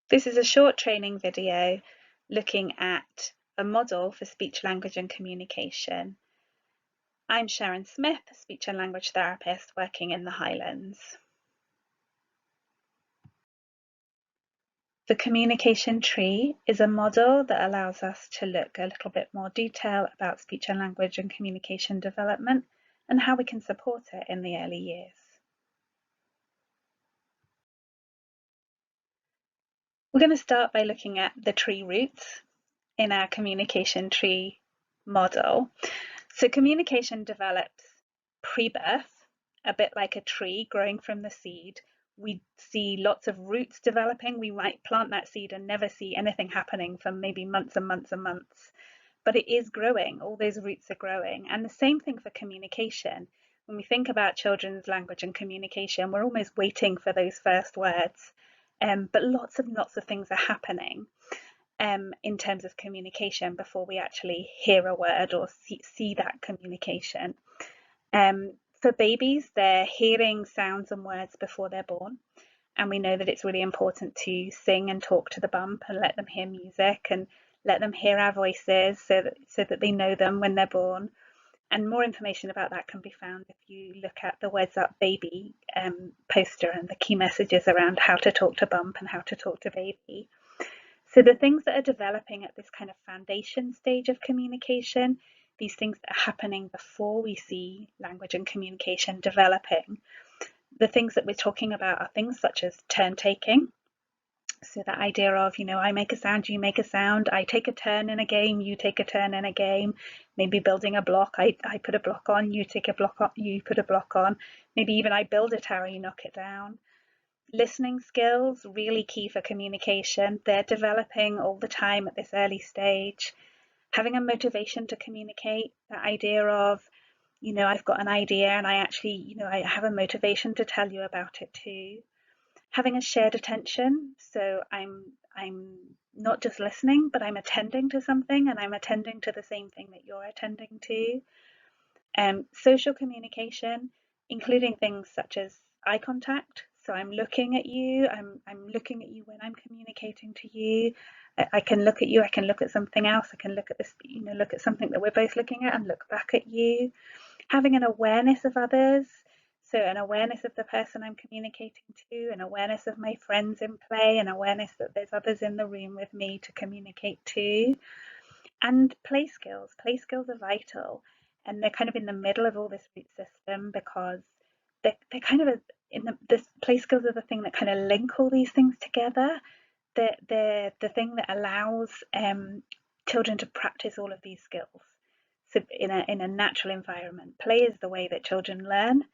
This is a short training video looking at a model for speech, language and communication. I'm Sharon Smith, a speech and language therapist working in the Highlands. The communication tree is a model that allows us to look a little bit more detail about speech and language and communication development and how we can support it in the early years. We're going to start by looking at the tree roots in our communication tree model. So communication develops pre-birth, a bit like a tree growing from the seed. We see lots of roots developing. We might plant that seed and never see anything happening for maybe months and months and months, but it is growing. All those roots are growing. And the same thing for communication. When we think about children's language and communication, we're almost waiting for those first words. But lots of things are happening in terms of communication before we actually hear a word or see that communication. For babies, they're hearing sounds and words before they're born. And we know that it's really important to sing and talk to the bump and let them hear music and let them hear our voices so that they know them when they're born. And more information about that can be found if you look at the Words Up Baby poster and the key messages around how to talk to bump and how to talk to baby. So the things that are developing at this kind of foundation stage of communication, these things that are happening before we see language and communication developing, the things that we're talking about are things such as turn taking. So that idea of, I make a sound, you make a sound, I take a turn in a game, you take a turn in a game, maybe building a block, I put a block on, you take a block on, you put a block on, maybe even I build a tower, you knock it down. Listening skills, really key for communication. They're developing all the time at this early stage. Having a motivation to communicate, that idea of, I've got an idea and I actually, I have a motivation to tell you about it too. Having a shared attention, so I'm not just listening, but I'm attending to something and I'm attending to the same thing that you're attending to. Social communication, including things such as eye contact. So I'm looking at you, I'm looking at you when I'm communicating to you. I can look at you, I can look at something else, I can look at this, look at something that we're both looking at and look back at you. Having an awareness of others, so an awareness of the person I'm communicating to, an awareness of my friends in play, an awareness that there's others in the room with me to communicate to. And play skills. Play skills are vital, and they're kind of in the middle of all this root system because they're kind of the play skills are the thing that kind of link all these things together. They're the thing that allows children to practice all of these skills. So in a natural environment, play is the way that children learn.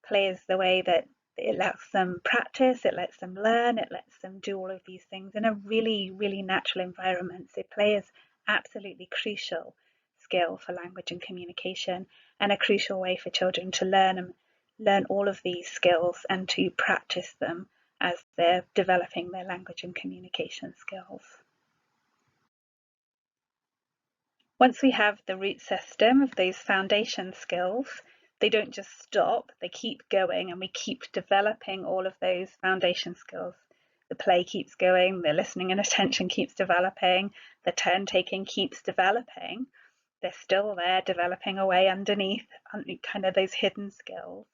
Play is the way that it lets them practice, it lets them learn, it lets them do all of these things in a really, really natural environment. So play is absolutely crucial skill for language and communication, and a crucial way for children to learn all of these skills and to practice them as they're developing their language and communication skills. Once we have the root system of those foundation skills, they don't just stop, they keep going, and we keep developing all of those foundation skills. The play keeps going, the listening and attention keeps developing, the turn taking keeps developing. They're still there developing away underneath kind of those hidden skills.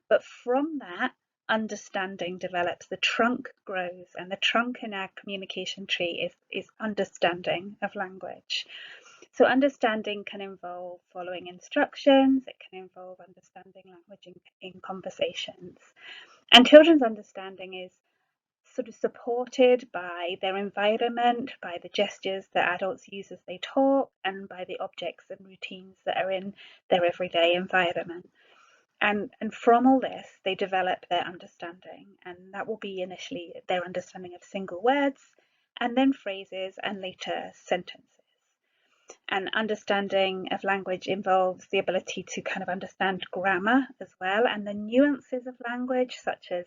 But from that, understanding develops, the trunk grows, and the trunk in our communication tree is understanding of language. So understanding can involve following instructions, it can involve understanding language in conversations. And children's understanding is sort of supported by their environment, by the gestures that adults use as they talk, and by the objects and routines that are in their everyday environment. And from all this, they develop their understanding, and that will be initially their understanding of single words, and then phrases, and later sentences. And understanding of language involves the ability to kind of understand grammar as well, and the nuances of language, such as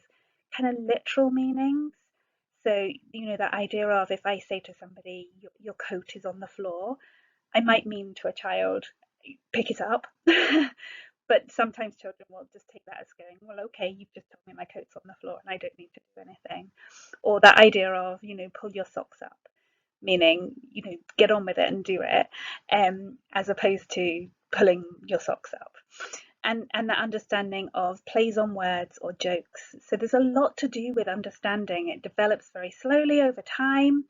kind of literal meanings. So, that idea of if I say to somebody, your coat is on the floor, I might mean to a child, pick it up. But sometimes children will just take that as going, well, okay, you've just told me my coat's on the floor and I don't need to do anything. Or that idea of, pull your socks up, meaning, get on with it and do it, as opposed to pulling your socks up. And that understanding of plays on words or jokes. So there's a lot to do with understanding. It develops very slowly over time,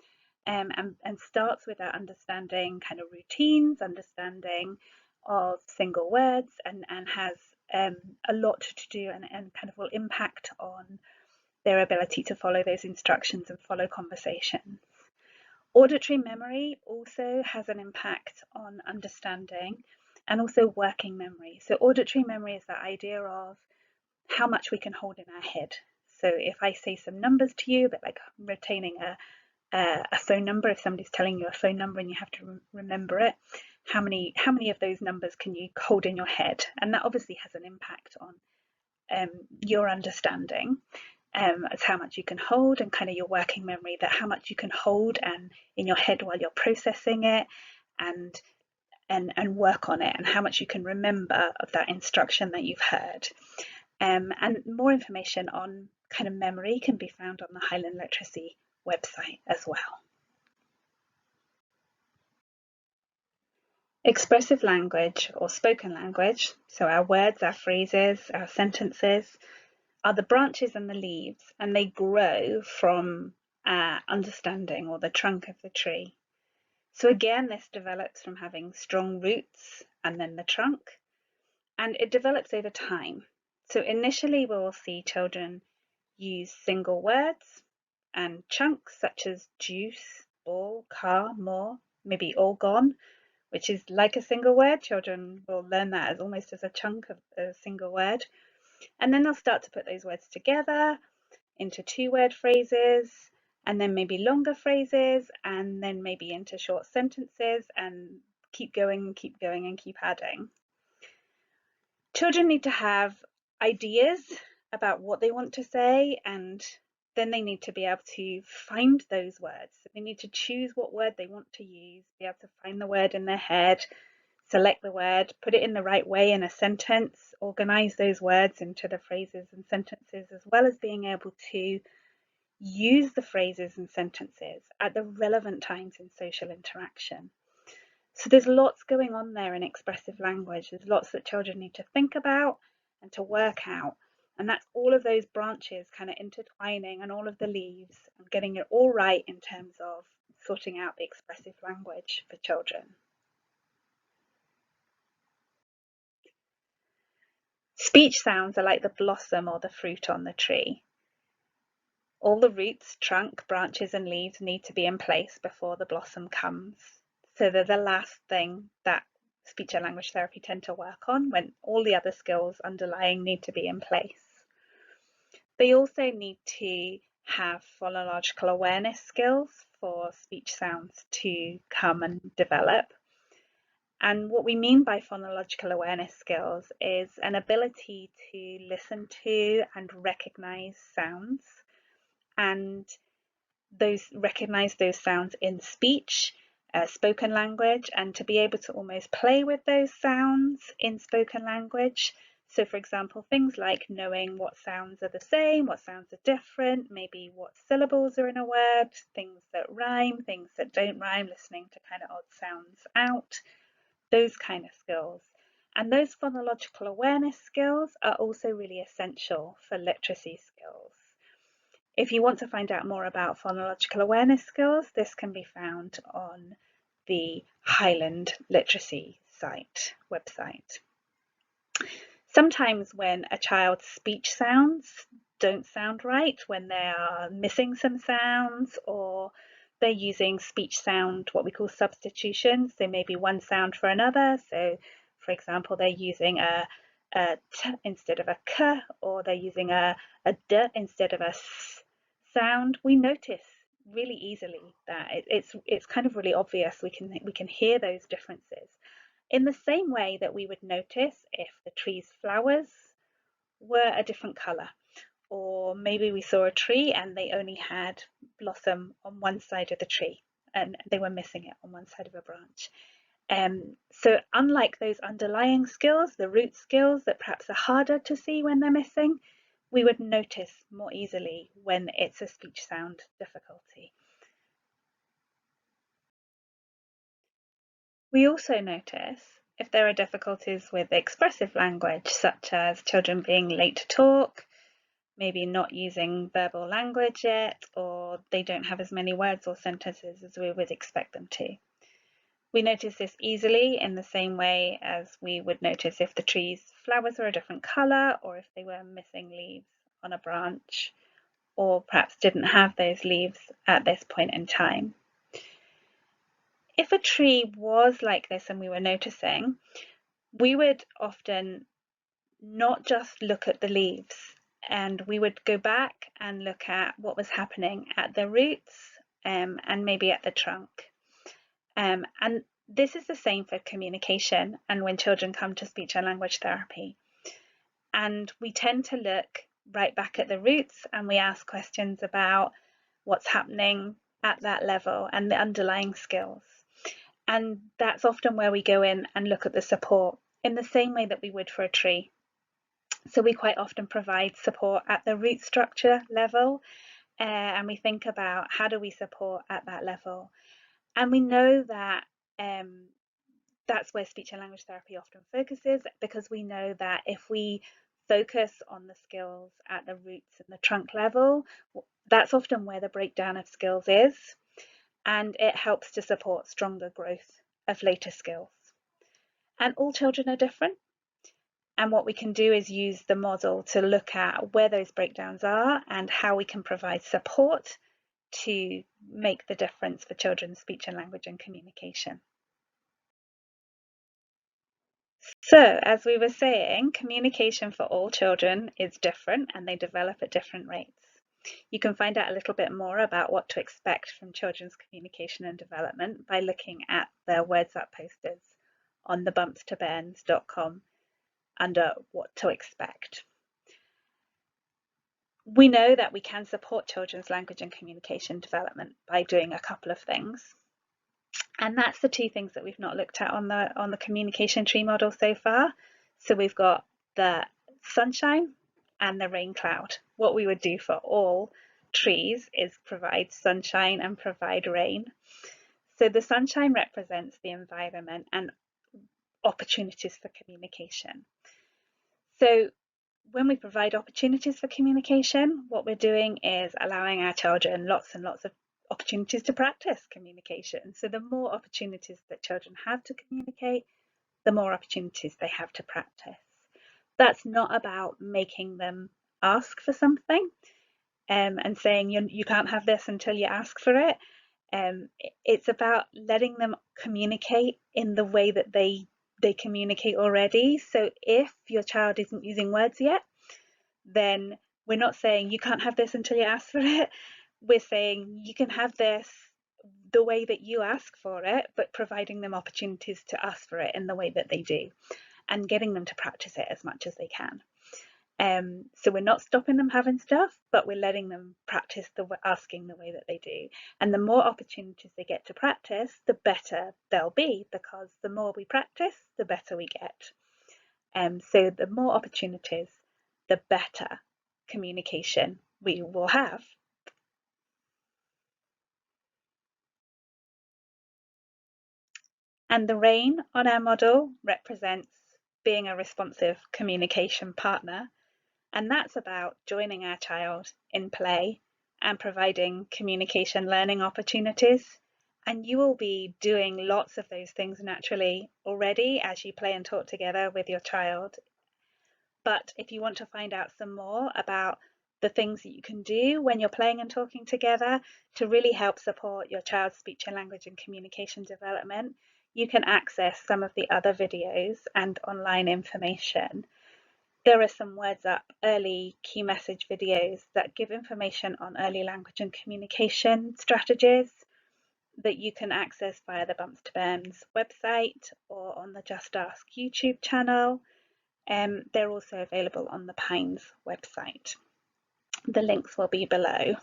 and starts with that understanding kind of routines, understanding of single words, and has a lot to do and kind of will impact on their ability to follow those instructions and follow conversations. Auditory memory also has an impact on understanding and also working memory. So auditory memory is that idea of how much we can hold in our head. So if I say some numbers to you, a bit like retaining a phone number, if somebody's telling you a phone number and you have to remember it, how many of those numbers can you hold in your head? And that obviously has an impact on your understanding. As how much you can hold, and kind of your working memory, that how much you can hold and in your head while you're processing it, and work on it, and how much you can remember of that instruction that you've heard. And more information on kind of memory can be found on the Highland Literacy website as well. Expressive language or spoken language, so our words, our phrases, our sentences, are the branches and the leaves, and they grow from our understanding or the trunk of the tree. So again, this develops from having strong roots and then the trunk, and it develops over time. So initially we'll see children use single words and chunks such as juice, ball, car, more, maybe all gone, which is like a single word. Children will learn that as almost as a chunk of a single word. And then they'll start to put those words together into two-word phrases, and then maybe longer phrases, and then maybe into short sentences, and keep going and keep going and keep adding. Children need to have ideas about what they want to say, and then they need to be able to find those words. They need to choose what word they want to use, be able to find the word in their head, select the word, put it in the right way in a sentence, organize those words into the phrases and sentences, as well as being able to use the phrases and sentences at the relevant times in social interaction. So there's lots going on there in expressive language. There's lots that children need to think about and to work out. And that's all of those branches kind of intertwining and all of the leaves and getting it all right in terms of sorting out the expressive language for children. Speech sounds are like the blossom or the fruit on the tree. All the roots, trunk, branches and leaves need to be in place before the blossom comes. So they're the last thing that speech and language therapy tend to work on when all the other skills underlying need to be in place. They also need to have phonological awareness skills for speech sounds to come and develop. And what we mean by phonological awareness skills is an ability to listen to and recognize sounds, and recognize those sounds in speech, spoken language, and to be able to almost play with those sounds in spoken language. So for example, things like knowing what sounds are the same, what sounds are different, maybe what syllables are in a word, things that rhyme, things that don't rhyme, listening to kind of odd sounds out, those kind of skills. And those phonological awareness skills are also really essential for literacy skills. If you want to find out more about phonological awareness skills, this can be found on the Highland Literacy website. Sometimes when a child's speech sounds don't sound right, when they are missing some sounds, or they're using speech sound, what we call substitution, so maybe one sound for another. So for example, they're using a t instead of a k, or they're using a d instead of a s sound. We notice really easily that it's kind of really obvious. We can hear those differences in the same way that we would notice if the tree's flowers were a different colour, or maybe we saw a tree and they only had blossom on one side of the tree and they were missing it on one side of a branch. So unlike those underlying skills, the root skills that perhaps are harder to see when they're missing, we would notice more easily when it's a speech sound difficulty. We also notice if there are difficulties with expressive language, such as children being late to talk, maybe not using verbal language yet, or they don't have as many words or sentences as we would expect them to. We notice this easily in the same way as we would notice if the tree's flowers were a different colour, or if they were missing leaves on a branch, or perhaps didn't have those leaves at this point in time. If a tree was like this and we were noticing, we would often not just look at the leaves, and we would go back and look at what was happening at the roots and maybe at the trunk. And this is the same for communication and when children come to speech and language therapy. And we tend to look right back at the roots and we ask questions about what's happening at that level and the underlying skills. And that's often where we go in and look at the support in the same way that we would for a tree. So we quite often provide support at the root structure level, and we think about how do we support at that level. And we know that that's where speech and language therapy often focuses, because we know that if we focus on the skills at the roots and the trunk level, that's often where the breakdown of skills is, and it helps to support stronger growth of later skills. And all children are different, and what we can do is use the model to look at where those breakdowns are and how we can provide support to make the difference for children's speech and language and communication. So, as we were saying, communication for all children is different and they develop at different rates. You can find out a little bit more about what to expect from children's communication and development by looking at the Words Up posters on thebumpstobairns.com under What to Expect. We know that we can support children's language and communication development by doing a couple of things. And that's the two things that we've not looked at on the communication tree model so far. So we've got the sunshine and the rain cloud. What we would do for all trees is provide sunshine and provide rain. So the sunshine represents the environment and opportunities for communication. So when we provide opportunities for communication, what we're doing is allowing our children lots and lots of opportunities to practice communication. So the more opportunities that children have to communicate, the more opportunities they have to practice. That's not about making them ask for something and saying you can't have this until you ask for it. It's about letting them communicate in the way that they communicate already. So if your child isn't using words yet, then we're not saying you can't have this until you ask for it. We're saying you can have this the way that you ask for it, but providing them opportunities to ask for it in the way that they do and getting them to practice it as much as they can. So we're not stopping them having stuff, but we're letting them practice asking the way that they do. And the more opportunities they get to practice, the better they'll be, because the more we practice, the better we get. So the more opportunities, the better communication we will have. And the rain on our model represents being a responsive communication partner. And that's about joining our child in play and providing communication learning opportunities. And you will be doing lots of those things naturally already as you play and talk together with your child. But if you want to find out some more about the things that you can do when you're playing and talking together to really help support your child's speech and language and communication development, you can access some of the other videos and online information. There are some Words Up early key message videos that give information on early language and communication strategies that you can access via the Bumps to Bairns website or on the Just Ask YouTube channel. They're also available on the Pines website. The links will be below.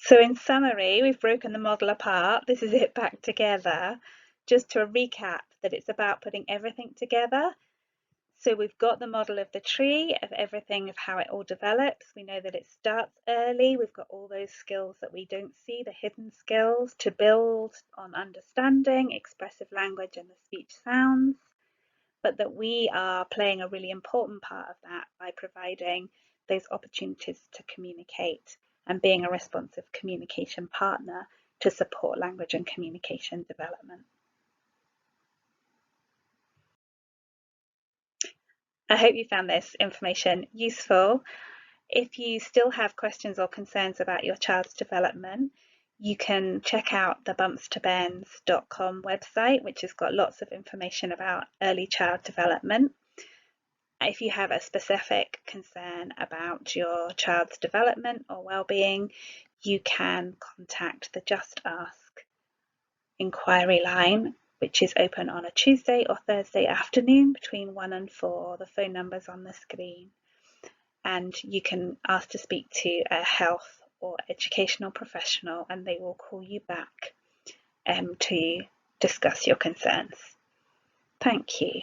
So in summary, we've broken the model apart. This is it back together. Just to recap that it's about putting everything together. So we've got the model of the tree, of everything, of how it all develops. We know that it starts early. We've got all those skills that we don't see, the hidden skills to build on understanding, expressive language and the speech sounds, but that we are playing a really important part of that by providing those opportunities to communicate and being a responsive communication partner to support language and communication development. I hope you found this information useful. If you still have questions or concerns about your child's development, you can check out the bumpstobends.com website, which has got lots of information about early child development. If you have a specific concern about your child's development or well-being, you can contact the Just Ask inquiry line, which is open on a Tuesday or Thursday afternoon between 1 and 4. The phone number's on the screen. And you can ask to speak to a health or educational professional, and they will call you back to discuss your concerns. Thank you.